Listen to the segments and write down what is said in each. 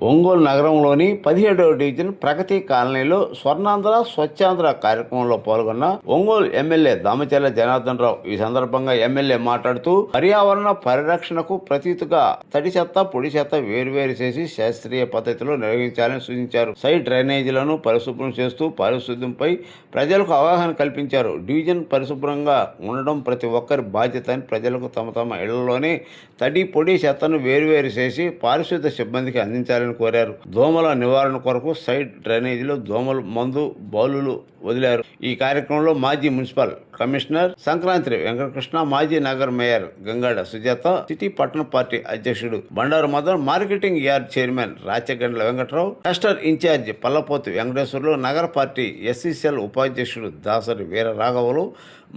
ఒంగోలు నగరంలోని 17వ డివిజన్ ప్రగతి కాలనీలో స్వర్ణాంధ్ర స్వచ్ఛాంధ్ర కార్యక్రమంలో పాల్గొన్న ఒంగోలు ఎమ్మెల్యే దామచర్ల జనార్దన్ రావు ఈ సందర్భంగా ఎమ్మెల్యే మాట్లాడుతూ పర్యావరణ పరిరక్షణకు ప్రతీతిగా తడి చెత్త పొడి చెత్త వేరువేరు చేసి శాస్త్రీయ పద్ధతిలో నిర్వహించాలని సూచించారు. సైడ్ డ్రైనేజీలను పరిశుభ్రం చేస్తూ పారిశుద్ధ్యంపై ప్రజలకు అవగాహన కల్పించారు. డివిజన్ పరిశుభ్రంగా ఉండడం ప్రతి ఒక్కరి బాధ్యత అని ప్రజలకు తమ ఇళ్లలోనే తడి పొడి చెత్తను వేరువేరు చేసి పారిశుద్ధ్య సిబ్బందికి అందించాలని కోరారు. దోమల నివారణ కొరకు సైడ్ డ్రైనేజీలో దోమల మందు బాలులు వదిలారు. ఈ కార్యక్రమంలో మాజీ మున్సిపల్ కమిషనర్ సంక్రాంతి వెంకటకృష్ణ, మాజీ నగర్ మేయర్ గంగాడ సుజాత, సిటీ పట్టణ పార్టీ అధ్యక్షుడు Bandaru Madan, marketing yard chairman Rachagandla Venkatrao, cluster incharge Pallapothu Venkateswarlu, నగర పార్టీ ఎస్సీసీఎల్ ఉపాధ్యక్షుడు దాసరి వీర రాఘవులు,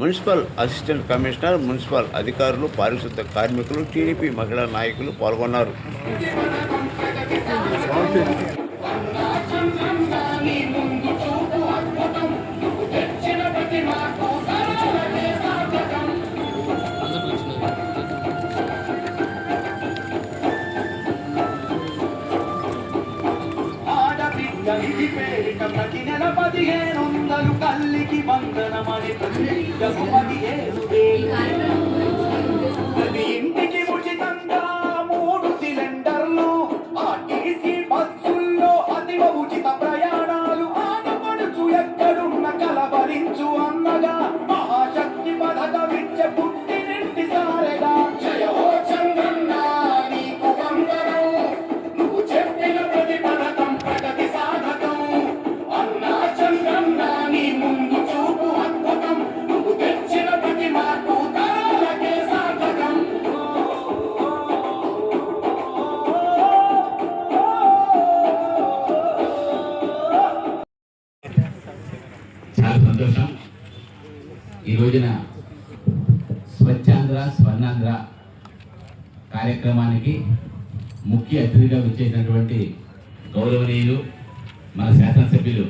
మున్సిపల్ అసిస్టెంట్ కమిషనర్, మున్సిపల్ అధికారులు, పారిశుద్ధ కార్మికులు, టీడీపీ మహిళా నాయకులు పాల్గొన్నారు. ప్రతి నెల 1500 కల్లికి బంధనమని ప్రతి ఇంటికి ఉచితంగా 3 సిలిండర్లు, ఆర్టీసీ బస్సుల్లో అతివ ఉచిత ప్రయాణాలు, ఆడపడుచు ఎక్కడున్న కలవరించు అన్నగా మహాశక్తి పథకమిచ్చే పుట్టినింటి సారెగా జయ హో చంద్రన్న నీకు వందనం, నువ్వు చెప్పిన ప్రతి పథకం ప్రగతి సాధకం, అన్నా చంద్రన్న నీ ముందు చూపు అద్భుతం, నువ్వు తెచ్చిన ప్రతి మార్పు తరాలకే సాధకం. చాలా సంతోషం. ఈ రోజున స్వచ్ఛాంధ్ర స్వర్ణాంధ్ర కార్యక్రమానికి ముఖ్య అతిథిగా వచ్చేసినటువంటి గౌరవనీయులు మన శాసనసభ్యులు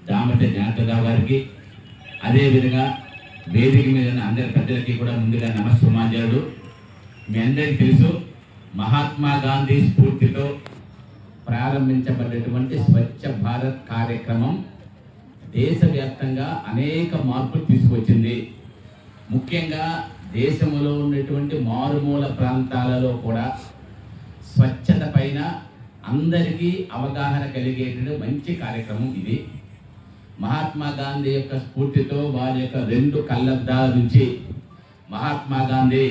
దామచర్ల జనార్దన్ రావు గారికి, అదేవిధంగా వేదిక మీద ఉన్న అందరి పెద్దలకి కూడా ముందుగా నమస్సుమాంజలు. మీ అందరికీ తెలుసు, మహాత్మా గాంధీ స్ఫూర్తితో ప్రారంభించబడినటువంటి స్వచ్ఛ భారత్ కార్యక్రమం దేశవ్యాప్తంగా అనేక మార్పులు తీసుకొచ్చింది. ముఖ్యంగా దేశంలో ఉన్నటువంటి మారుమూల ప్రాంతాలలో కూడా స్వచ్ఛత పైన అందరికీ అవగాహన కలిగేటువంటి మంచి కార్యక్రమం ఇది. మహాత్మా గాంధీ యొక్క స్ఫూర్తితో వారి యొక్క 2 కళ్ళద్దాల నుంచి మహాత్మా గాంధీ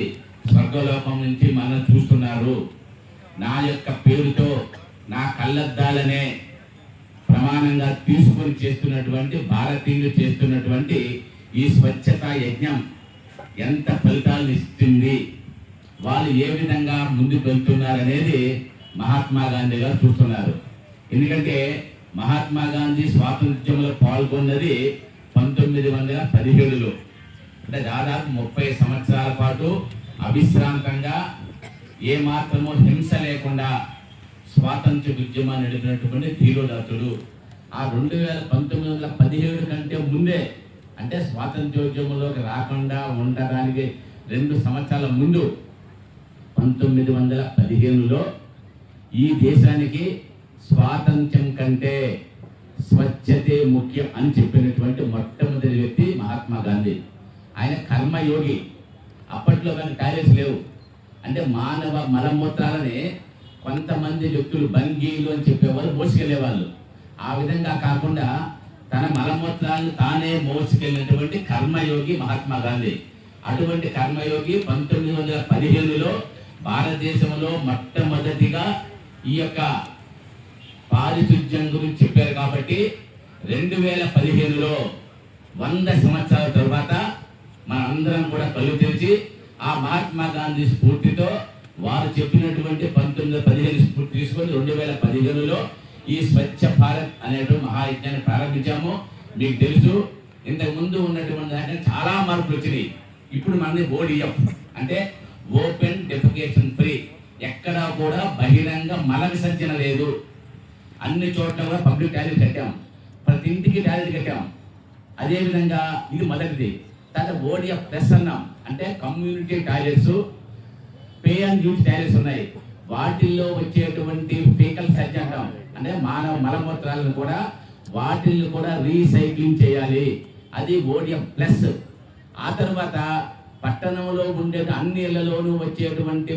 స్వర్గలోకం నుంచి మనం చూస్తున్నారు. నా యొక్క పేరుతో నా కళ్ళద్దాలనే ప్రమాణంగా తీసుకొని చేస్తున్నటువంటి భారతీయులు చేస్తున్నటువంటి ఈ స్వచ్ఛతా యజ్ఞం ఎంత ఫలితాలను ఇస్తుంది, వాళ్ళు ఏ విధంగా ముందుకు వెళ్తున్నారనేది మహాత్మా గాంధీ గారు చూస్తున్నారు. ఎందుకంటే మహాత్మా గాంధీ స్వాతంత్ర్యంలో పాల్గొన్నది 1917లో, అంటే దాదాపు 30 సంవత్సరాల పాటు అవిశ్రాంతంగా ఏ మాత్రమో హింస లేకుండా స్వాతంత్ర్య ఉద్యమాన్ని నడిపినటువంటి ధీరోదాత్తుడు. ఆ 1917 కంటే ముందే, అంటే స్వాతంత్ర్యోద్యమంలోకి రాకుండా ఉండడానికి 2 సంవత్సరాల ముందు 1915లో ఈ దేశానికి స్వాతంత్ర్యం కంటే స్వచ్ఛతే ముఖ్యం అని చెప్పినటువంటి మొట్టమొదటి వ్యక్తి మహాత్మా గాంధీ. ఆయన కర్మయోగి. అప్పట్లో కానీ టాయిలెట్స్ లేవు, అంటే మానవ మలమూత్రాలని కొంతమంది వ్యక్తులు బంగీలు అని చెప్పేవారు మోసుకెళ్లేవాళ్ళు. ఆ విధంగా కాకుండా తన మలమూత్రాలను తానే మోసుకెళ్ళినటువంటి కర్మయోగి మహాత్మా గాంధీ. అటువంటి కర్మయోగి 1915లో భారతదేశంలో మొట్టమొదటిగా ఈ యొక్క పారిశుధ్యం గురించి చెప్పారు. కాబట్టి 2015లో 100 సంవత్సరాల తర్వాత మనందరం కూడా కళ్ళు తెరిచి ఆ మహాత్మా గాంధీ స్ఫూర్తితో వారు చెప్పినటువంటి 1915 స్ఫూర్తి తీసుకొని 2015లో ఈ స్వచ్ఛ భారత్ అనేటువంటి మహాయజ్ఞాన్ని ప్రారంభించాము. మీకు తెలుసు, ఇంతకు ముందు ఉన్నటువంటి దాంట్లో చాలా మార్పులు వచ్చినాయి. ఇప్పుడు మనది ODF, అంటే ఓపెన్ డెఫికేషన్ ఫ్రీ. ఎక్కడా కూడా బహిరంగ మల విసర్జన లేదు. అన్ని చోట్ల కూడా పబ్లిక్ టాయిలెట్ కట్టాం, ప్రతి ఇంటికి టాయిలెట్ కట్టాం. అదేవిధంగా ఇది మొదటిది. తర్వాత ODF ప్లస్ అన్నాం, అంటే community toilets, pay and use toilets ఉన్నాయి. వాటిల్లో వచ్చేటువంటి ఫీకల్ సర్జ్ అంటాం, అంటే మానవ మలమూత్రాలను కూడా వాటిల్ని కూడా రీసైక్లింగ్ చేయాలి, అది ఓడిఎం ప్లస్. ఆ తర్వాత పట్టణంలో ఉండే అన్ని ఇళ్లలోనూ వచ్చేటువంటి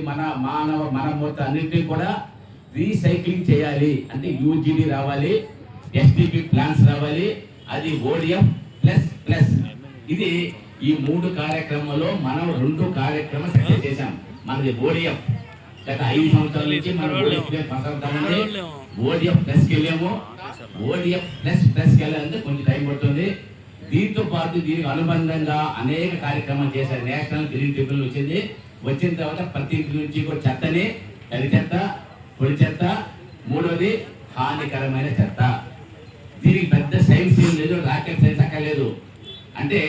మానవ మలమూత్ర అన్నింటినీ కూడా రీసైక్లింగ్ చేయాలి, అంటే యూజీడీ రావాలి, ఎస్డిపి ప్లాన్స్ రావాలి, అది ఓడిఎం ప్లస్ ప్లస్. ఇది ఈ 3 కార్యక్రమంలో మనం 2 కార్యక్రమం సక్సెస్ చేశాం. మనది ఓడిఎం గత 5 సంవత్సరాల నుంచి మనం ఓడిఎం ప్లస్కి వెళ్ళాము. ఓడిఎం ప్లస్కి వెళ్ళాలంటే కొంచెం టైం పడుతుంది. దీంతో పాటు దీనికి అనుబంధంగా అనేక కార్యక్రమాలు చేశారు. నేషనల్ గ్రీన్ ట్రిబ్యునల్ వచ్చింది. వచ్చిన తర్వాత ప్రతి ఇంటి నుంచి కూడా చెత్తని, తడి చెత్త, పొడి చెత్త, మూడోది హానికరమైన చెత్త. దీనికి పెద్ద సైన్స్ ఏం లేదు, రాకెట్ సైన్స్ అక్కర్లేదు. అంటే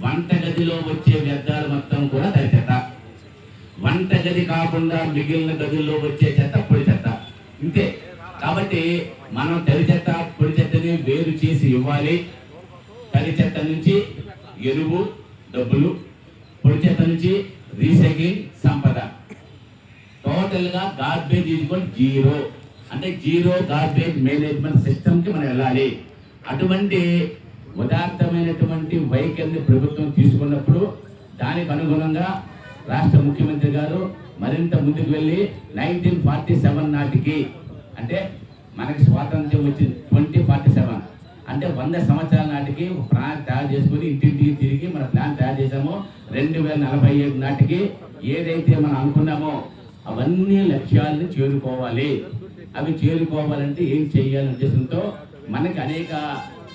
వంటగదిలో వచ్చే వ్యర్థాలు మొత్తం కూడా తడి చెత్త, వంటగది కాకుండా మిగిలిన గదుల్లో వచ్చే చెత్త పొడి చెత్త, ఇంతే. కాబట్టి మనం తడి చెత్త పొడి చెత్తని వేరు చేసి ఇవ్వాలి. తడి చెత్త నుంచి ఎరువు డబ్బులు, పొడి చెత్త నుంచి రీసైక్లింగ్ సంపద. టోటల్ గా గార్బేజ్ ఈక్వల్ జీరో, అంటే జీరో గార్బేజ్ మేనేజ్మెంట్ సిస్టమ్ కి మనం వెళ్ళాలి. అటువంటి ఉదాత్తమైనటువంటి వైఖరిని ప్రభుత్వం తీసుకున్నప్పుడు దానికి అనుగుణంగా రాష్ట్ర ముఖ్యమంత్రి గారు మరింత ముందుకు వెళ్ళి 1947 నాటికి, అంటే మనకి స్వాతంత్ర్యం వచ్చింది 2047, అంటే 100 సంవత్సరాల నాటికి ఒక ప్లాన్ తయారు చేసుకుని ఇంటింటికి తిరిగి మన ప్లాన్ తయారు చేసామో 2047 నాటికి ఏదైతే మనం అనుకున్నామో అవన్నీ లక్ష్యాలను చేరుకోవాలి. అవి చేరుకోవాలంటే ఏం చేయాలనే ఉద్దేశంతో మనకి అనేక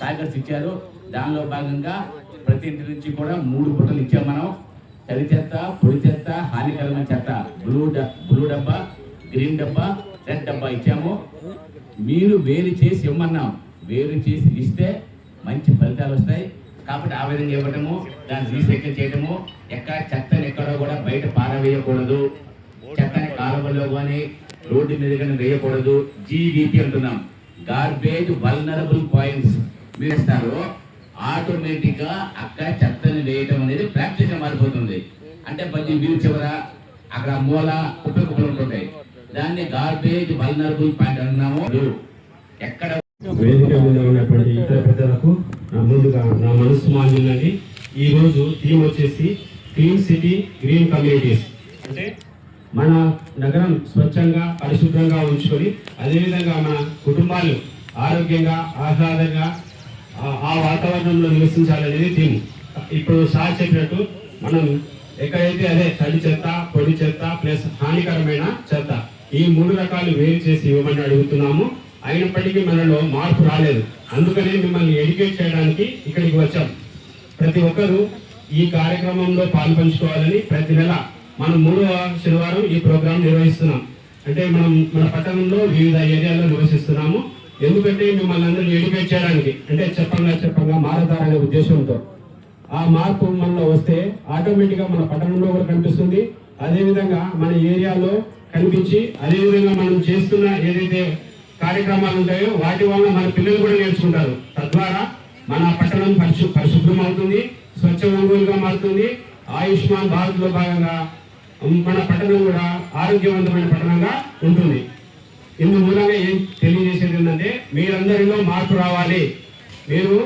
టార్గెట్స్ ఇచ్చారు. దానిలో భాగంగా ప్రతి ఇంటి నుంచి కూడా 3 బుట్టలు ఇచ్చాం మనం. తడి చెత్త, పొడి చెత్త, హానికరమైన చెత్త, బ్లూ డబ్బా, గ్రీన్ డబ్బా, రెడ్ డబ్బా ఇచ్చాము. మీరు వేరు చేసి ఇవ్వమన్నాం. వేరు చేసి ఇస్తే మంచి ఫలితాలు వస్తాయి. కాబట్టి ఆ విధంగా ఇవ్వటము, దాన్ని రీసైకిల్ చేయటము, ఎక్కడ చెత్తని ఎక్కడో కూడా బయట పారవేయకూడదు, చెత్తని కాలువలో కానీ రోడ్డు మీద కానీ వేయకూడదు. జీవీపీ అంటున్నాం, గార్బేజ్ వల్నరబుల్ పాయింట్స్. మీరు ఇస్తారు ఆటోమేటిక్ గా అక్కడ చెత్తని వేయటం అనేది ప్రాక్టీస్ మారిపోతుంది. అంటే ప్రతి వీధి చివర అక్కడ మూల కుప్పలు ఉంటుంటాయి, దాన్ని గార్బేజ్ వల్నరబుల్ పాయింట్ అంటున్నాము. ఎక్కడ వేదిక మీద ఉన్నటువంటి ఇతర పెద్దలకు ముందుగా నా మనసు మాంజులని. ఈ రోజు థీమ్ వచ్చేసి క్లీన్ సిటీ గ్రీన్ కమ్యూనిటీస్. అంటే మన నగరం స్వచ్ఛంగా పరిశుభ్రంగా ఉంచుకొని అదేవిధంగా మన కుటుంబాలు ఆరోగ్యంగా ఆహ్లాదంగా ఆ వాతావరణంలో నివసించాలనేది థీమ్. ఇప్పుడు సార్ చెప్పినట్టు మనం ఎక్కడైతే అదే తడి చెత్త, పొడి చెత్త ప్లస్ హానికరమైన చెత్త, ఈ 3 రకాలు వేరు చేసి ఇవ్వమని అడుగుతున్నాము. అయినప్పటికీ మనలో మార్పు రాలేదు. అందుకనే మిమ్మల్ని ఎడ్యుకేట్ చేయడానికి ఇక్కడికి వచ్చాం. ప్రతి ఒక్కరూ ఈ కార్యక్రమంలో పాల్పంచుకోవాలని ప్రతి నెల మనం 3వ శనివారం ఈ ప్రోగ్రాం నిర్వహిస్తున్నాం. అంటే మనం మన పట్టణంలో వివిధ ఏరియాల్లో నిర్వహిస్తున్నాము. ఎందుకంటే మిమ్మల్ని అందరినీ ఎడ్యుకేట్ చేయడానికి, అంటే చెప్పంగా మారతారనే ఉద్దేశంతో. ఆ మార్పు మనలో వస్తే ఆటోమేటిక్గా మన పట్టణంలో కూడా కనిపిస్తుంది, అదేవిధంగా మన ఏరియాలో కనిపించి, అదేవిధంగా మనం చేస్తున్న ఏదైతే కార్యక్రమాలు ఉంటాయో వాటి వల్ల మన పిల్లలు కూడా నేర్చుకుంటారు. తద్వారా మన పట్టణం పరిశుభ్రం అవుతుంది, స్వచ్ఛ ఒంగోలుగా మారుతుంది. ఆయుష్మాన్ భారత్ లో భాగంగా మన పట్టణం కూడా ఆరోగ్యవంతమైన పట్టణంగా ఉంటుంది. ఇందు మూలంగా ఏం తెలియజేసేది ఏంటంటే మీరందరిలో మార్పు రావాలి. మీరు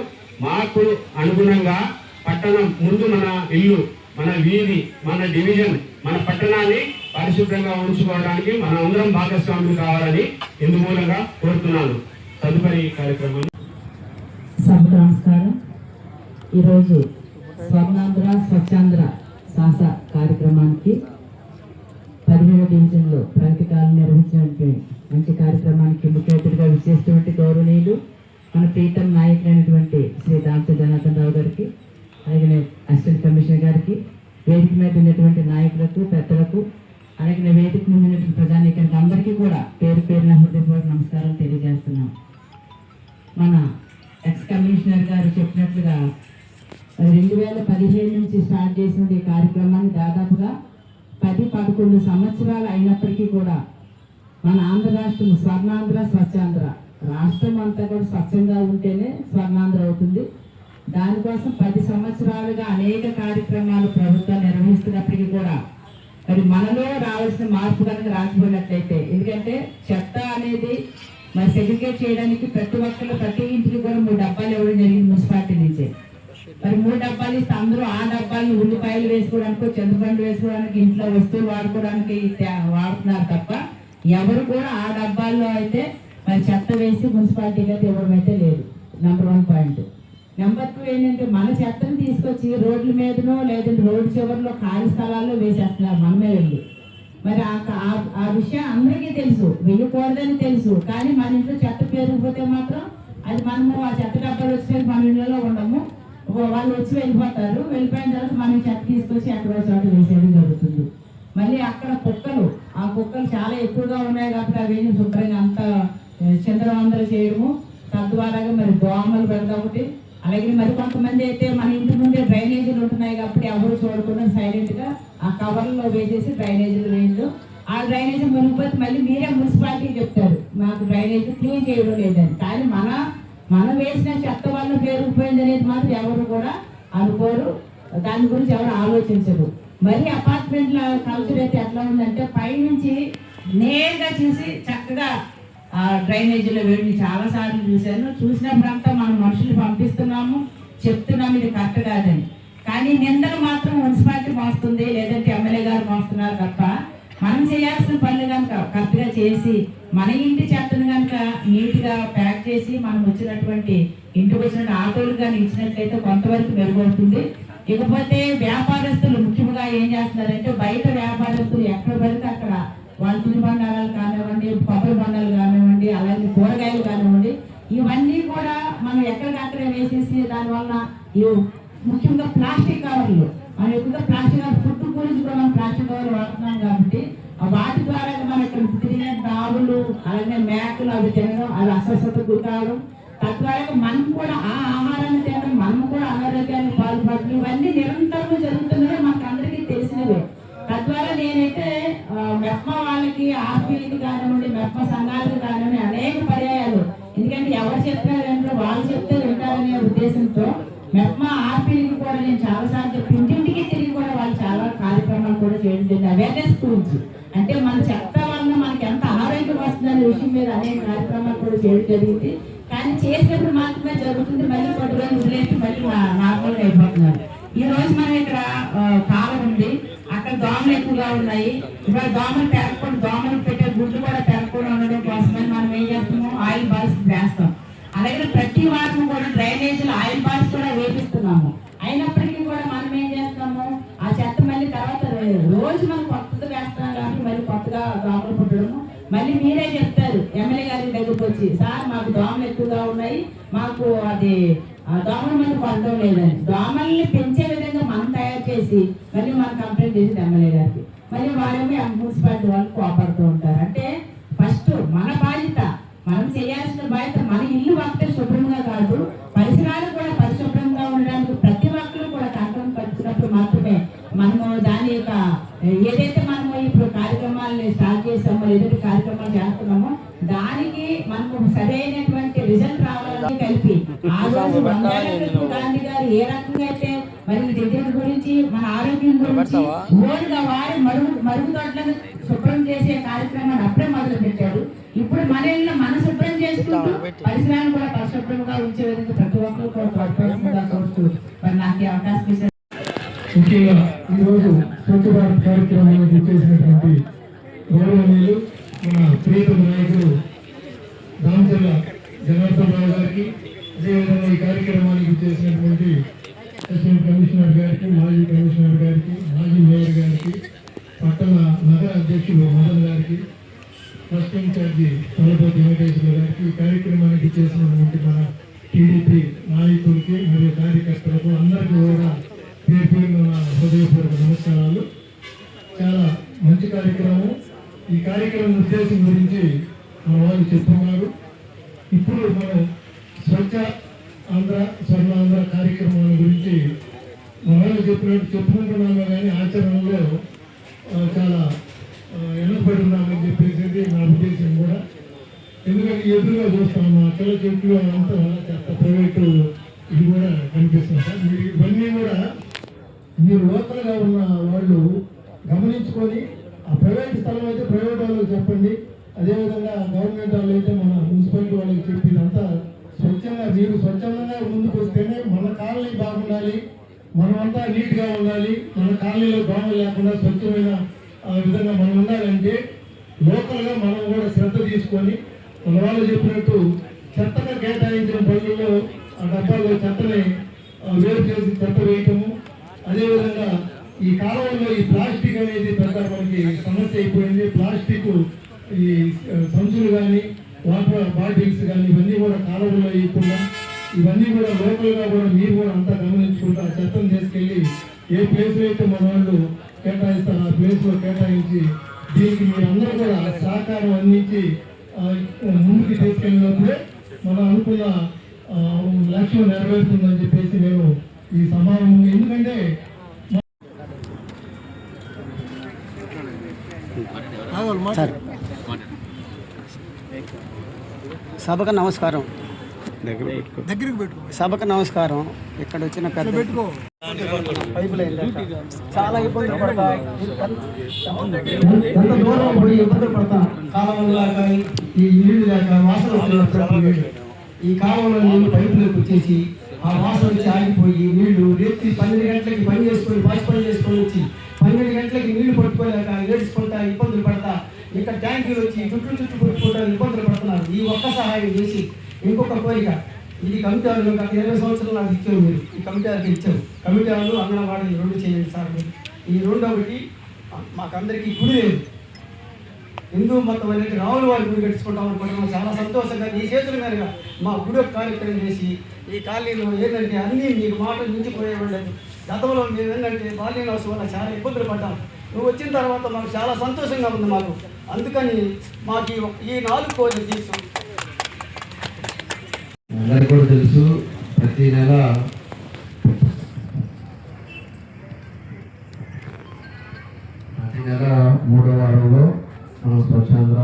మార్పు అనుగుణంగా పట్టణం ముందు మన ఇల్లు, మన వీధి, మన డివిజన్, మన పట్టణాన్ని పరిశుభ్రంగా ఉంచుకోవడానికి మన అందరం భాగస్వాములు కావాలని ఇందు మూలంగా కోరుతున్నాను. తదుపరి కార్యక్రమం. సభకు నమస్కారం. ఈరోజు స్వర్ణాంధ్ర స్వచ్ఛాంధ్ర సాహస కార్యక్రమానికి 17వ డివిజన్లో ప్రగతికాలను నిర్వహించినటువంటి మంచి కార్యక్రమానికి ముఖ్య అతిథిగా విచ్చేసినటువంటి గౌరవనీయులు మన ప్రీతం నాయకులైనటువంటి శ్రీ దామచర్ల జనార్దన్ రావు గారికి, అలాగే అసిస్టెంట్ కమిషనర్ గారికి, వేదిక మీద ఉన్నటువంటి నాయకులకు, పెద్దలకు, అలాగే వేదిక మీద ఉన్నటువంటి ప్రజానీకానికి అందరికీ కూడా పేరు పేరున హృదయపూర్వక నమస్కారం తెలియజేస్తున్నాం. మన ఎక్స్ కమిషనర్ గారు చెప్పినట్లుగా 2015 నుంచి స్టార్ట్ చేసిన ఈ కార్యక్రమాన్ని దాదాపుగా 10-11 సంవత్సరాలు అయినప్పటికీ కూడా మన ఆంధ్ర రాష్ట్రం స్వర్ణాంధ్ర స్వచ్ఛాంధ్ర, రాష్ట్రం అంతా కూడా స్వచ్ఛంగా ఉంటేనే స్వర్ణాంధ్ర అవుతుంది. దానికోసం 10 సంవత్సరాలుగా అనేక కార్యక్రమాలు ప్రభుత్వం నిర్వహిస్తున్నప్పటికీ కూడా మరి మనలో రావాల్సిన మార్పు కనుక రాకపోయినట్లయితే, ఎందుకంటే చెత్త అనేది మరి సెగ్రిగేట్ చేయడానికి ప్రతి ఒక్కళ్ళు ప్రతి ఇంటికి కూడా 3 డబ్బాలు ఇవ్వడం జరిగింది మున్సిపాలిటీ నుంచి. మరి 3 డబ్బాలు ఇస్తే అందరూ ఆ డబ్బాలను ఉల్లిపాయలు వేసుకోవడానికి, చింతపండు వేసుకోవడానికి, ఇంట్లో వస్తువులు వాడుకోవడానికి వాడుతున్నారు తప్ప ఎవరు కూడా ఆ డబ్బాల్లో అయితే మరి చెత్త వేసి మున్సిపాలిటీకి అయితే ఇవ్వడం అయితే లేదు. Number 1 point. నెంబర్ 2 ఏంటంటే మన చెత్తను తీసుకొచ్చి రోడ్ల మీదనో లేదంటే రోడ్డు చివరిలో ఖాళీ స్థలాల్లో వేసేస్తున్నారు మనమే వెళ్ళి. మరి ఆ విషయం అందరికీ తెలుసు, వెయ్యకూడదని తెలుసు. కానీ మన ఇంట్లో చెత్త పేరుకుపోతే మాత్రం అది మనము ఆ చెత్త డబ్బాలు వచ్చేసి మన ఇళ్ళలో ఉండము, వాళ్ళు వచ్చి వెళ్ళిపోతారు. వెళ్ళిపోయిన తర్వాత మనం చెత్త తీసుకొచ్చి ఎక్కడో చోట వేసేయడం జరుగుతుంది. మళ్ళీ అక్కడ ఆ కుక్కలు చాలా ఎక్కువగా ఉన్నాయి కాబట్టి అవి శుభ్రంగా అంత చిందరవందర చేయడము, తద్వారాగా మరి దోమలు పెడతా ఒకటి. అలాగే మరి కొంతమంది అయితే మన ఇంటి ముందే డ్రైనేజీలు ఉంటున్నాయి కాబట్టి ఎవరు చూడకుండా సైలెంట్గా ఆ కవర్లో వేసేసి డ్రైనేజీలు వేయడం. ఆ డ్రైనేజీ మునిగిపోతే మళ్ళీ మీరే మున్సిపాలిటీ చెప్తారు మాకు డ్రైనేజీ క్లీన్ చేయడం లేదని. కానీ మనం వేసిన చెత్త వల్ల పేరుకుపోయింది అనేది మాత్రం ఎవరు కూడా అనుకోరు, దాని గురించి ఎవరు ఆలోచించరు. మరి అపార్ట్మెంట్ల కల్చర్ అయితే ఎట్లా ఉందంటే పైనుంచి నేరుగా చూసి చక్కగా ఆ డ్రైనేజీలో వేడిని చాలాసార్లు చూసినప్పుడంతా మనం మనుషులు పంపిస్తున్నాము, చెప్తున్నాము ఇది కరెక్ట్ కాదని. కానీ నిందలు మాత్రం మున్సిపాలిటీ మోస్తుంది, లేదంటే ఎమ్మెల్యే గారు మోస్తున్నారు తప్ప మనం చేయాల్సిన పనులు కనుక కరెక్ట్గా చేసి మన ఇంటి చెత్తను కనుక నీట్గా ప్యాక్ చేసి మనం వచ్చినటువంటి ఇంటికి వచ్చిన ఆటోలు కానీ ఇచ్చినట్లయితే కొంతవరకు మెరుగవుతుంది. ఇకపోతే వ్యాపారస్తులు ముఖ్యంగా ఏం చేస్తున్నారంటే బయట వ్యాపారస్తులు ఎక్కడ పడితే అక్కడ వాళ్ళ తుని బండారాలు కానివ్వండి, కొబ్బరి బండాలు కానివ్వండి, అలాగే కూరగాయలు కానివ్వండి, ఇవన్నీ కూడా మనం ఎక్కడికక్కడే వేసేసి దానివల్ల ముఖ్యంగా ప్లాస్టిక్ కవర్లు, మనం ఎక్కువగా ప్లాస్టిక్ కవర్ ఫుడ్ గురించి కూడా మనం ప్లాస్టిక్ కవర్లు వాడుతున్నాం కాబట్టి వాటి ద్వారా మనం ఇక్కడ తిరిగిన ఆవులు అలాగే మేకలు అవి తినడం, అవి అస్వస్థతకు గురి కావడం, తద్వారా మనం కూడా ఆ ఆహారాన్ని తినడం, మనం కూడా అనారోగ్యాన్ని పాల్పడడం, ఇవన్నీ నిరంతరం జరుగుతున్నవే మనకు అందరికీ తెలిసినవే. తద్వారా నేనైతే మెప్మా వాళ్ళకి ఆర్పీలకి కానివ్వండి, మెప్మా సంఘాలకు కానివ్వండి అనేక పర్యాయాలు, ఎందుకంటే ఎవరు చెప్తారు అంటే వాళ్ళు చెప్తే వింటారనే ఉద్దేశంతో మెప్మా ఆర్పీలకి కూడా నేను చాలాసార్లు ఇంటింటికి తిరిగి కూడా వాళ్ళు చాలా కార్యక్రమాలు కూడా చేయడం జరిగింది. అవేర్నెస్ గురించి అంటే మన చెత్త వల్ల మనకి ఎంత అనారోగ్యం వస్తుందనే విషయం మీద అనేక కార్యక్రమాలు కూడా చేయడం జరిగింది. కానీ చేసినప్పుడు మాత్రమే జరుగుతుంది, మళ్ళీ పట్టుకొని వదిలేసి మళ్ళీ నార్మల్గా అయిపోతున్నారు. ఈ రోజు మనం ఇక్కడ కాలం ఉంది, అక్కడ దోమలు ఎక్కువగా ఉన్నాయి. ఇవాళ దోమలు పెరగకుండా, దోమలు పెట్టే గుడ్లు కూడా పెరగకుండా ఉండడం కోసమని మనం ఏం చేస్తాము, ఆయిల్ బాల్స్ వేస్తాం. అలాగే ప్రతి వారం కూడా డ్రైనేజీలో ఆయిల్ బాల్స్ కూడా వేపిస్తున్నాము. అయినప్పటికీ కూడా మనం ఏం చేస్తాము, ఆ చెత్త మళ్ళీ తర్వాత రోజు మనం కొత్తగా వేస్తాం కాబట్టి మళ్ళీ కొత్తగా దోమలు పుట్టడము. మళ్ళీ మీరే చెప్తారు ఎమ్మెల్యే గారి దగ్గరకు వచ్చి, సార్ మాకు దోమలు ఎక్కువగా ఉన్నాయి, మాకు అది దోమల మంది పడడం లేదని. దోమల్ని పెంచే విధంగా మనం తయారు చేసి మళ్ళీ మనం కంప్లైంట్ చేసి ఎమ్మెల్యే గారికి, మళ్ళీ వాళ్ళేమో మున్సిపాలిటీ వాళ్ళు కోపడుతూ ఉంటారు. అంటే ఫస్ట్ మన బాధ్యత, మనం చేయాల్సిన బాధ్యత మన ఇల్లు ఒక్కటే శుభ్రంగా కాదు, పరిసరాలు కూడా పరిశుభ్రంగా ఉండడానికి ప్రతి ఒక్కరు కూడా కంట్రోల్ పడుతున్నప్పుడు మాత్రమే మనము దాని యొక్క ఏదైతే మనము ఇప్పుడు కార్యక్రమాలని స్టార్ట్ చేసామో, ఏదైతే కార్యక్రమాలు చేస్తున్నామో దానికి మనము సరైనటువంటి రిజల్ట్ రావాలని కలిపి ఆ రోజు గాంధీ గారు ఏ రకంగా అయితే మరి దగ్గర గురించి మన ఆరోగ్యం గురించి ఓన్గా వారి మరుగుదొడ్లను శుభ్రం చేసే కార్యక్రమాన్ని అప్పుడే మొదలు పెట్టారు. ఇప్పుడు మన ఇళ్ళలో మన శుభ్రం చేసుకుంటూ పరిసరాలను కూడా పరిశుభ్రంగా ఉంచే విధంగా ప్రతి ఒక్కరు కూడా ప్రోత్సహించుగా కోరుతూ మరి నాకు అవకాశం ఇచ్చారు. ముఖ్యంగా ఈరోజు స్వచ్ఛ భారత్ కార్యక్రమాన్ని గుర్తించినటువంటి గౌరవనీయులు మన ప్రియతమ నాయకుడు దామచర్ల జనార్దన్ రావు గారికి, అదేవిధంగా ఈ కార్యక్రమానికి గుర్తించినటువంటి అసిస్టెంట్ కమిషనర్ గారికి, మాజీ కమిషనర్ గారికి, మాజీ మేయర్ గారికి, పట్టణ నగర అధ్యక్షులు మదన్ గారికి, ఫస్ట్ ఇన్ఛార్జి తలపతి వెంకటేశ్వర గారికి, ఈ కార్యక్రమానికి చేసినటువంటి మన టీడీపీ నాయకులకి మరియు కార్యకర్తలకు అందరికీ కూడా పేరు నా హృదయపూర్వక నమస్కారాలు. చాలా మంచి కార్యక్రమం. ఈ కార్యక్రమం ఉద్దేశం గురించి మన వాళ్ళు చెప్తున్నారు. ఇప్పుడు మనం స్వచ్ఛ ఆంధ్ర, స్వర్ణాంధ్ర కార్యక్రమాల గురించి మన వాళ్ళు చెప్పినట్టు చెప్పుకుంటున్నాము, కానీ ఆచరణలో చాలా వెనుకబడి ఉన్నామని చెప్పేసి నా ఉద్దేశం కూడా. ఎందుకంటే ఎదురుగా చూస్తాము అక్కడ చెట్లు అంతా ప్రైవేటు ఇది కూడా కనిపిస్తుంది సార్. ఇవన్నీ కూడా మీరు లోకల్గా ఉన్న వాళ్ళు గమనించారు. గమనించుకొని ఆ ప్రైవేట్ స్థలం అయితే ప్రైవేట్ వాళ్ళకి చెప్పండి, అదేవిధంగా గవర్నమెంట్ వాళ్ళు అయితే మన మున్సిపాలిటీ వాళ్ళకి చెప్పి ఇదంతా స్వచ్ఛంగా మీరు స్వచ్ఛందంగా ముందుకు వస్తేనే మన కాలనీ బాగుండాలి, మనమంతా నీట్గా ఉండాలి, మన కాలనీలో దోమలు లేకుండా స్వచ్ఛమైన విధంగా మనం ఉండాలంటే లోకల్గా మనం కూడా శ్రద్ధ తీసుకొని మన వాళ్ళు చెప్పినట్టు చెత్తగా కేటాయించిన పనుల్లో ఆ డబ్బాల్లో చెత్తని వేరు చేసి చెత్త వేయటము, అదేవిధంగా ఈ కాలంలో ఈ ప్లాస్టిక్ అనేది పెద్ద మనకి సమస్య అయిపోయింది. ప్లాస్టిక్ ఈ సంచులు కానీ వాటర్ బాటిల్స్ కానీ ఇవన్నీ కూడా కాలంలో వేయకుండా ఇవన్నీ కూడా లోకల్గా కూడా మీరు కూడా అంతా గమనించుకుంటా చెత్తను తీసుకెళ్ళి ఏ ప్లేస్లో అయితే మన వాళ్ళు కేటాయిస్తారు ఆ ప్లేస్లో కేటాయించి దీనికి మీరు అందరూ కూడా సహకారం అందించి ముందుకు తీసుకెళ్ళినప్పుడే మనం అనుకున్న లక్ష్యం నెరవేరుతుందని చెప్పేసి నేను ఈ సమావేశం, ఎందుకంటే సభకు నమస్కారం. సభకు నమస్కారం. ఇక్కడ వచ్చిన పెద్ద పైపులు చాలా ఇబ్బందులు పడతా, ఎంత దూరం పోయి ఇబ్బందులు పడతా, కాలంలో లేక ఈ నీళ్లు లేక వాసన వచ్చినప్పుడు ఈ కాలంలో నీళ్ళు పైపులకు వచ్చేసి ఆ వాసన వచ్చి ఆగిపోయి నీళ్లు రేపు 12 గంటలకి పని చేసుకొని పని చేసుకొని వచ్చి 12 గంటలకి నీళ్లు పట్టుకోలేక ఏడ్చుకుంటా ఇబ్బందులు పడతా ఇక్కడ ట్యాంకులు వచ్చి చుట్టూ పట్టుకుంటా ఇబ్బందులు పడుతున్నారు. ఈ ఒక్క సహాయం చేసి ఇంకొక కోరిక, ఇది కమిటీ వాళ్ళు గత 20 సంవత్సరాలు నాకు ఇచ్చారు, మీరు ఈ కమిటీ వాళ్ళకి ఇచ్చారు. కమిటీ వాళ్ళు అంగన్వాడీ 2 చేయండి సార్. ఈ 2 ఒకటి మాకందరికీ గుడి లేదు, హిందూ మొత్తం అనేది రావుల వారి గుడి కట్టించుకుంటాం అనుకుంటున్నాం. చాలా సంతోషంగా ఈ చేతుల మీదుగా మా గుడి యొక్క కార్యక్రమం చేసి ఈ కాలనీలో ఏంటంటే అన్నీ మీకు మాటలు మించిపోయేవాళ్ళని. గతంలో మేము ఏంటంటే బాల్యనాశం వల్ల చాలా ఇబ్బందులు పడ్డాం. నువ్వు వచ్చిన తర్వాత మాకు చాలా సంతోషంగా ఉంది మాకు. అందుకని మాకు ఈ 4 కోరికలు తీసు. అందరికీ కూడా తెలుసు, ప్రతి నెల మూడో వారంలో మనం స్వచ్ఛాంధ్ర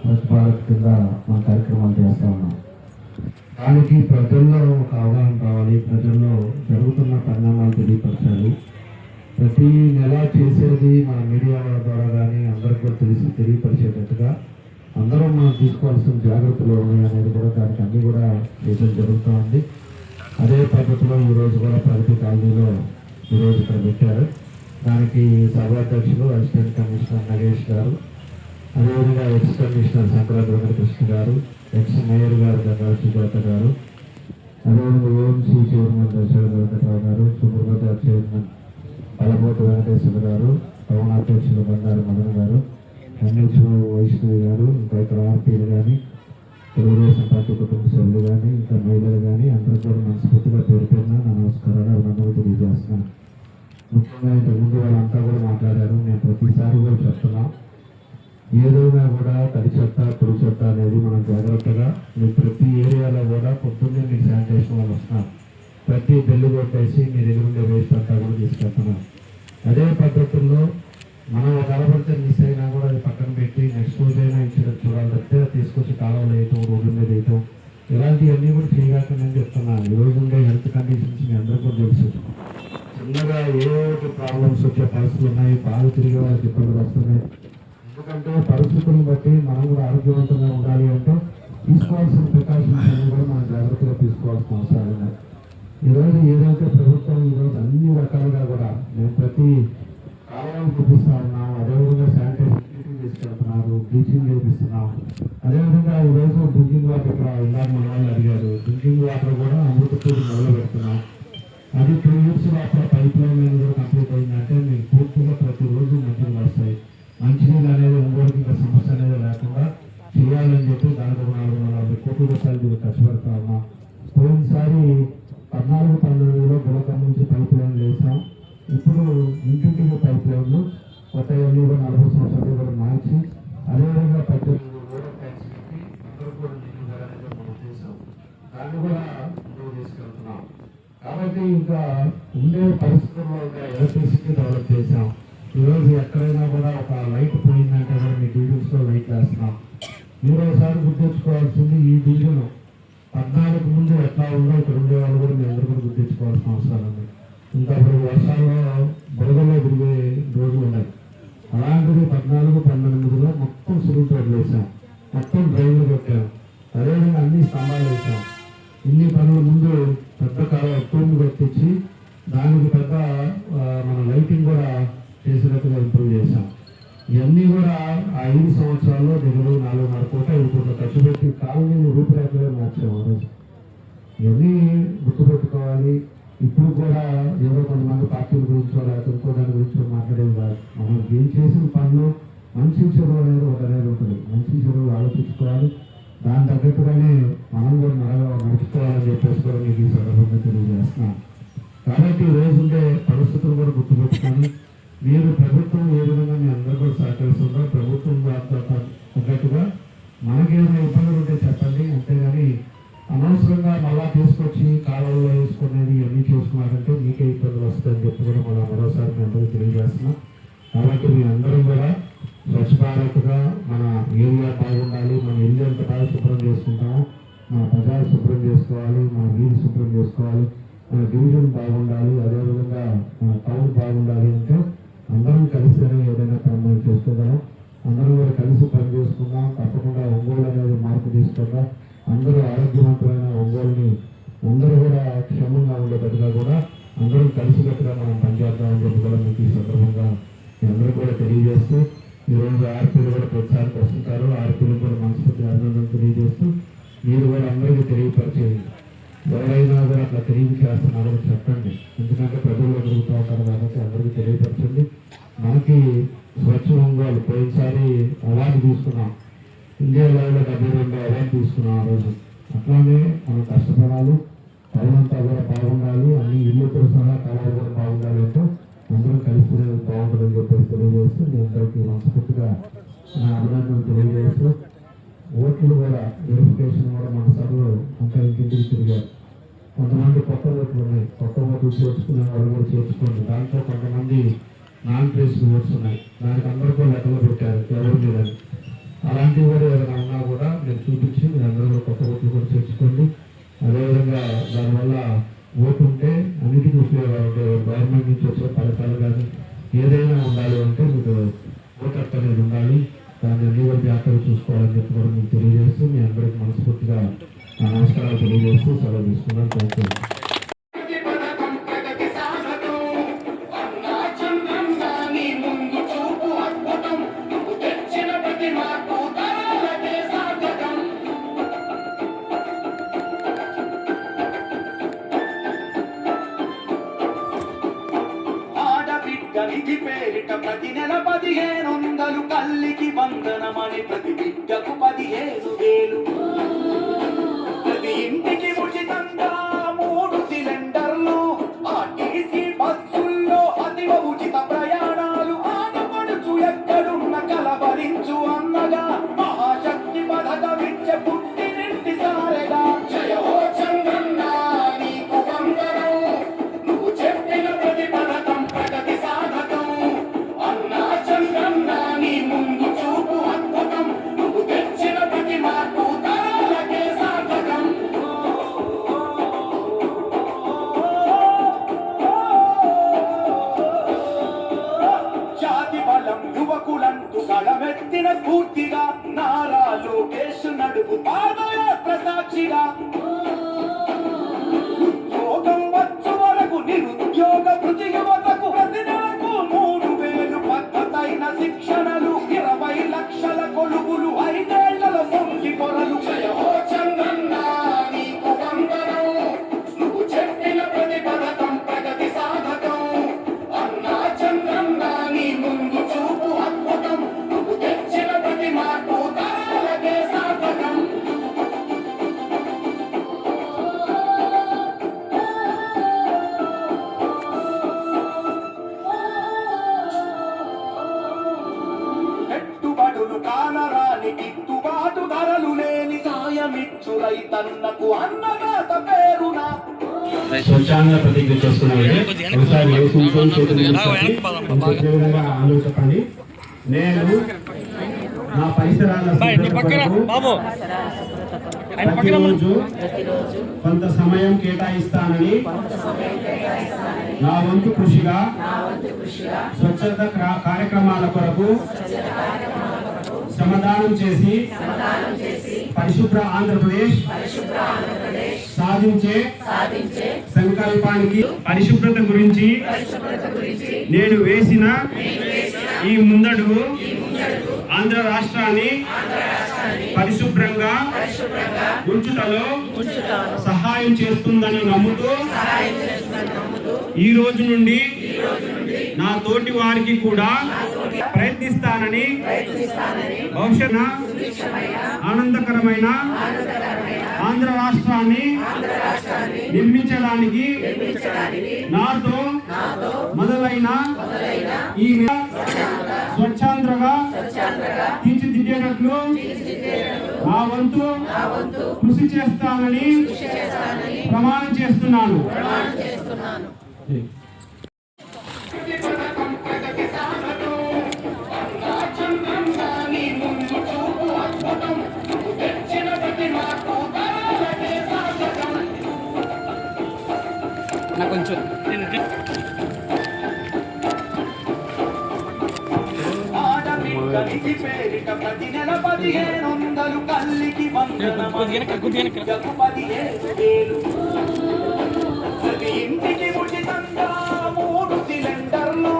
స్వచ్ఛ భారత్ కింద మన కార్యక్రమాలు చేస్తూ ఉన్నాం. దానికి ప్రజల్లో ఒక అవగాహన కావాలి, ప్రజల్లో జరుగుతున్న పరిణామాలు తెలియపరచాలి. ప్రతి నెల చేసేది మన మీడియా ద్వారా కానీ అందరికీ కూడా తెలియపరిచేటట్టుగా అందరం మనం తీసుకోవాల్సిన జాగ్రత్తలు ఉన్నాయి అనేది కూడా దానికి అన్నీ కూడా చేయడం జరుగుతూ ఉంది. అదే పద్ధతిలో ఈరోజు కూడా ప్రగతి కాలనీలో ఈరోజు ఇక్కడ పెట్టారు. దానికి సభాధ్యక్షులు అసిస్టెంట్ కమిషనర్ నగేష్ గారు, అదేవిధంగా ఎక్స్ కమిషనర్ శంకరాద్రి వెంకటకృష్ణ గారు, ఎక్స్ మేయర్ గారు గంగారు సుజాత గారు, అదేవిధంగా ఓఎంసీ చైర్మన్ దశరథ వెంకటరావు గారు, సుబ్రహ్మణ్య చైర్మన్ పలపోటు వెంకటేశ్వర గారు, టౌన్ అధ్యక్షులు బంగారు మదన్ గారు, ఎన్హెచ్ఓ వైష్ణవి గారు, ఇంకా ఇక్కడ ఆర్పీలు కానీ తెలుగుదేశం పార్టీ కుటుంబ సభ్యులు కానీ ఇంకా మహిళలు కానీ అందరూ కూడా మనస్ఫూర్తిగా పేరుపేరున నా నమస్కారాలు అభినందనలు తెలియజేస్తున్నాను. ముఖ్యంగా ఇంతకుముందు వాళ్ళంతా కూడా మాట్లాడారు. నేను ప్రతిసారి కూడా చెప్తున్నాం, ఏదైనా కూడా తడి చెత్త పొడి చెత్త అనేది మనం జాగ్రత్తగా ప్రతి ఏరియాలో కూడా పొద్దున్నే మీకు శానిటేషన్ వాళ్ళు వస్తున్నారు. ప్రతి బెల్లు కొట్టేసి మీరు ఎదురుండే వేస్ట్ అంతా కూడా తీసుకెళ్తున్నారు. అదే పద్ధతుల్లో మనం ఒక అలబడితే మిస్ అయినా కూడా అది పక్కన పెట్టి నెక్స్ట్ రోజు అయినా ఇన్సూరెన్స్ చూడాలి తప్పితే తీసుకొచ్చి కాలంలో వేయటం, రోడ్ల మీద వేయటం ఇలాంటివన్నీ కూడా చేయగాక నేను చెప్తున్నాను. ఈరోజు ఉండే హెల్త్ కండిషన్స్ మీ అందరూ కూడా తెలుసు. చిన్నగా ఏ ప్రాబ్లమ్స్ వచ్చే పరిస్థితులు ఉన్నాయి, బాగా తిరిగే వాళ్ళకి ఇబ్బందులు వస్తున్నాయి. ఎందుకంటే పరిస్థితులను బట్టి మనం కూడా ఆరోగ్యవంతంగా ఉండాలి అంటే తీసుకోవాల్సిన ప్రికాషన్స్ అన్ని కూడా మనం జాగ్రత్తగా తీసుకోవాల్సిన అవసరాలు ఉన్నాయి. ఈరోజు ఏదైతే ప్రభుత్వం ఈరోజు అన్ని రకాలుగా కూడా మేము ప్రతి కాలువలు చూపిస్తూ ఉన్నాం, అదేవిధంగా శానిటైజేషన్ తీసుకెళ్తున్నారు, బ్లీచింగ్ చేపిస్తున్నాం. అదేవిధంగా ఈరోజు డ్రింకింగ్ వాటర్ ఇక్కడ ఇందాక మన వాళ్ళు అడిగారు, డ్రింకింగ్ వాటర్ కూడా అమృతపూడి మొదలు పెడుతున్నాం. అది 2 years లోపల పైప్ లైన్ అనేది కూడా కంప్లీట్ అయిందంటే మీకు పూర్తిగా ప్రతిరోజు మంచిగా వస్తాయి. మంచినీళ్ళు అనేది ఒంగోలుకి ఇంకా సమస్య అనేది లేకుండా చేయాలని చెప్పి దానికి 440 కోట్ల రూపాయలు ఖర్చు పెడతా ఉన్నాం. పోయినసారి 14-15లో గులకం నుంచి పైప్ లైన్ వేసాం. ఇప్పుడు ఇంటింటికి పైప్ లైన్లు కొత్త అన్నీ కూడా 40 సంవత్సరాలు కూడా మార్చి అదేవిధంగా 18 ట్యాంక్స్ పెట్టి అందరూ కూడా నీళ్ళు అనేది మనం చేసాం. దాన్ని కూడా ముందుకు తీసుకెళ్తున్నాం. కాబట్టి ఇంకా ఉండే పరిస్థితుల్లో ఎలక్ట్రిసిటీ డెవలప్ చేసాం. ఈరోజు ఎక్కడైనా కూడా ఒక లైట్ పోయిందంటే కూడా మీ డివిజన్స్లో లైట్ వేస్తున్నాం. మీరు ఒకసారి గుర్తించుకోవాల్సింది ఈ డివిజన్ 14 ముందు ఎట్లా ఉందో ఇక్కడ ఉండే వాళ్ళు కూడా మీ అందరూ కూడా గుర్తించుకోవాల్సిన అవసరం ఉంది. ఇంకా ఇప్పుడు వర్షాల్లో బురదలో తిరిగే రోజులు ఉన్నాయి. అలాంటిది 14-19లో మొత్తం సిమెంట్ రోడ్లు వేసాం, మొత్తం డ్రైన్లు పెట్టాం, అదేవిధంగా అన్ని స్తంభాలు వేసాం. ఇన్ని పనుల ముందు పెద్ద తూము కట్టించి దానికి పెద్ద మన లైటింగ్ కూడా చేసినట్టుగా ఇంప్రూవ్ చేశాం. ఇవన్నీ కూడా ఆ 5 సంవత్సరాల్లో దగ్గర 4.5 కోట్ల ఖర్చు పెట్టి కాలనీని రూపురేఖలే మార్చాము. ఆ రోజు ఇవన్నీ గుర్తుపెట్టుకోవాలి. ఇప్పుడు కూడా ఏదో కొంతమంది పార్టీల గురించో లేకపోతే ఇంకో దాని గురించో మాట్లాడేది కాదు. మనం ఏం చేసిన పనులు మంచి చెడు అనేది ఒకటనేది ఉంటుంది. మంచి చెడు ఆలోచించుకోవాలి, దాని తగ్గట్టుగానే మనం కూడా నడుచుకోవాలని చెప్పేసి కూడా మీకు ఈ సందర్భంగా తెలియజేస్తున్నాను. కాబట్టి ఈ రోజుండే పరిస్థితులు కూడా గుర్తుపెట్టుకొని మీరు ప్రభుత్వం ఏ విధంగా మీ అందరూ కూడా సహకరిస్తుందో ప్రభుత్వం తగ్గట్టుగా మనకేమైనా ఇబ్బందులు ఉంటే చెప్పండి. అంతేగాని అనవసరంగా మళ్ళా తీసుకొచ్చి కాలంలో వేసుకునేది ఇవన్నీ చూసుకున్నారంటే మీకే ఇబ్బందులు వస్తాయని చెప్పి కూడా మరోసారి మీ అందరికీ తెలియజేస్తున్నాం. కాబట్టి మీ అందరం కూడా స్వచ్ఛ భారత్గా మన ఏరియా బాగుండాలి, మన ఇల్లు ఎంత బాగా శుభ్రం చేసుకుంటామో మన ప్రజలు శుభ్రం చేసుకోవాలి, మన వీధి శుభ్రం చేసుకోవాలి, మన డివిజన్ బాగుండాలి, అదేవిధంగా మన టౌన్ బాగుండాలి. అంటే అందరం కలిస్తేనే ఏదైనా పని చేసుకోగలం. అందరం కూడా కలిసి పని చేసుకుందాం. తప్పకుండా ఒంగోలు అనేది మార్పు తీసుకుందాం. అందరూ ఆరోగ్యవంతమైన ఒంగోలుని అందరూ కూడా క్షేమంగా ఉండేటట్టుగా కూడా అందరం కలిసికట్టుగా మనం పనిచేద్దామని చెప్పి కూడా మీకు ఈ సందర్భంగా మీ అందరూ కూడా తెలియజేస్తూ ఈరోజు ఆర్పీలు కూడా ప్రోత్సాహానికి వస్తుంటారు. ఆర్పీలు కూడా మనస్ఫూర్తి అభినందనలు తెలియజేస్తూ మీరు కూడా అందరికీ తెలియపరిచేది ఎవరైనా కూడా అట్లా తెలియజేస్తున్నారో చెప్పండి. ఎందుకంటే ప్రజల్లో తిరుగుతూ ఉంటారు కాబట్టి అందరికీ తెలియపరచండి. మనకి స్వచ్ఛ ఒంగోలు పోయినసారి అవార్డు తీసుకున్నాం, ఇండియా లెవెల్లో 72 అవార్డు తీసుకున్నాం ఆ రోజు. అట్లానే మనం కష్టపడాలి, పౌరంతా కూడా బాగుండాలి, అన్ని ఇల్లుతో సహా కళలు కూడా బాగుండాలి. అంటే అందరూ కలుసుకునేది బాగుంటుందని చెప్పేసి తెలియజేస్తూ మీ అందరికీ మనస్ఫూర్తిగా నా అభినందనలు తెలియజేస్తూ ఓట్లు కూడా వెరిఫికేషన్ కూడా మన సభలో అంతా ఇంటింటికి తిరిగారు. కొంతమంది కొత్త ఓట్లు ఉన్నాయి, కొత్త ఓట్లు చేర్చుకునే వాళ్ళు కూడా చేర్చుకోండి. దాంట్లో కొంతమంది నాన్ ట్రేస్డ్ ఓట్స్ ఉన్నాయి, దానికి అందరికీ లెక్కలు పెట్టారు ఎవరు లేదని. అలాంటివి కూడా ఏదైనా ఉన్నా కూడా మీరు చూపించి మీరు అందరూ కొత్త ఓట్లు కూడా చేర్చుకోండి. అదేవిధంగా దానివల్ల ఓటు ఉంటే అన్నిటికీ ఉపయోగాలు ఉంటాయి. గవర్నమెంట్ నుంచి వచ్చే ఫలితాలు కానీ ఏదైనా ఉండాలి అంటే మీకు ఓటు హక్కు అనేది ఉండాలి. దాన్ని అన్ని కూడా జాగ్రత్తగా చూసుకోవాలని చెప్పి కూడా మీకు తెలియజేస్తూ మీ అందరికీ మనస్ఫూర్తిగా నమస్కారాలు తెలియజేస్తూ సెలవు తీసుకున్నాను. Thank you. నిధి పేరిట ప్రతి నెల 1500 కల్లికి వందనమని ప్రతి బిడ్డకు 15,000 ప్రతి ఇంటికి ఉచితంగా 3 సిలిండర్లు ఆర్టీసీ బస్సుల్లో అతివ ఉచిత ప్రయాణాలు ఆడపడుచు ఎక్కడున్న కలవరించు అన్నగా మహాశక్తి పథకమిచ్చే పుట్టినింటి సారెగా జయ హో చంద్రన్న నీకు వందనం నువ్వు చెప్పిన ప్రతి పథకం ప్రగతి సాధకం అన్నా చంద్రన్న నీ ముందు చూపు అద్భుతం నువ్వు తెచ్చిన ప్రతి మార్పు తరాలకే సాధకం. జాతి బలం యువకులంటూ గళమెత్తిన స్ఫూర్తిగా నారా లోకేష్ నడుపు పాదయాత్ర సాక్షిగా ఉద్యోగం వచ్చు వరకు నిరుద్యోగ వృత్తి యువతకు ప్రతి నెలకు 3,000 పద్ధతైన శిక్షణలు 20 లక్షల కొలువులు 5 ఏళ్లలో పొంగి పొరలు జయ హో చంద్రన్న నీకు వందనం నువ్వు చెప్పిన ప్రతి పథకం ప్రగతి సాధకం అన్నా చంద్రన్న నీ ముందు చూపు అద్భుతం నువ్వు తెచ్చిన ప్రతి మార్పు తరాలకే సాధకం. పెట్టుబడులు కానరాని గిట్టుబాటు ధరలు లేని సాయమిచ్చు రైతన్నకు అన్నదాత పేరున స్వచ్ఛంద ప్రతిజ్ఞ చేసుకున్నామండి. ఒకసారి ఆలోచించండి. నేను నా పరిసరాల ప్రతిరోజు కొంత సమయం కేటాయిస్తానని నా వంతు కృషిగా స్వచ్ఛత కార్యక్రమాల కొరకు శ్రమదానం చేసి పరిశుభ్ర ఆంధ్రప్రదేశ్ సాధించే సంకల్పానికి పరిశుభ్రత గురించి నేను వేసిన ఈ ముందడుగు ఆంధ్ర రాష్ట్రాన్ని పరిశుభ్రంగా ఉంచుటలో సహాయం చేస్తుందని నమ్ముతూ ఈ రోజు నుండి నా తోటి వారికి కూడా ప్రయత్నిస్తానని భవిష్యత్ ఆనందకరమైన ఆంధ్ర రాష్ట్రాన్ని నిర్మించడానికి నాతో మొదలైన ఈ స్వచ్ఛాంధ్రగా తీర్చిదిద్దేటట్లు నా వంతు కృషి చేస్తానని ప్రమాణం చేస్తున్నాను. నాకు కొంచెం ఆడబిడ్డనికి పేరిట ప్రతి నెల 1500 కల్లికి వందనమని 15,000 ప్రతి ఇంటికి ఉచితంగా 3 సిలిండర్లు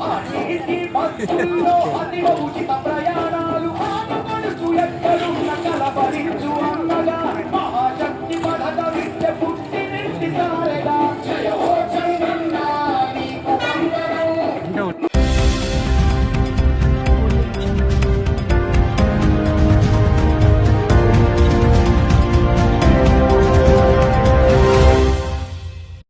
ఆ ఇంటి బస్సుల్లో అతి ఉచిత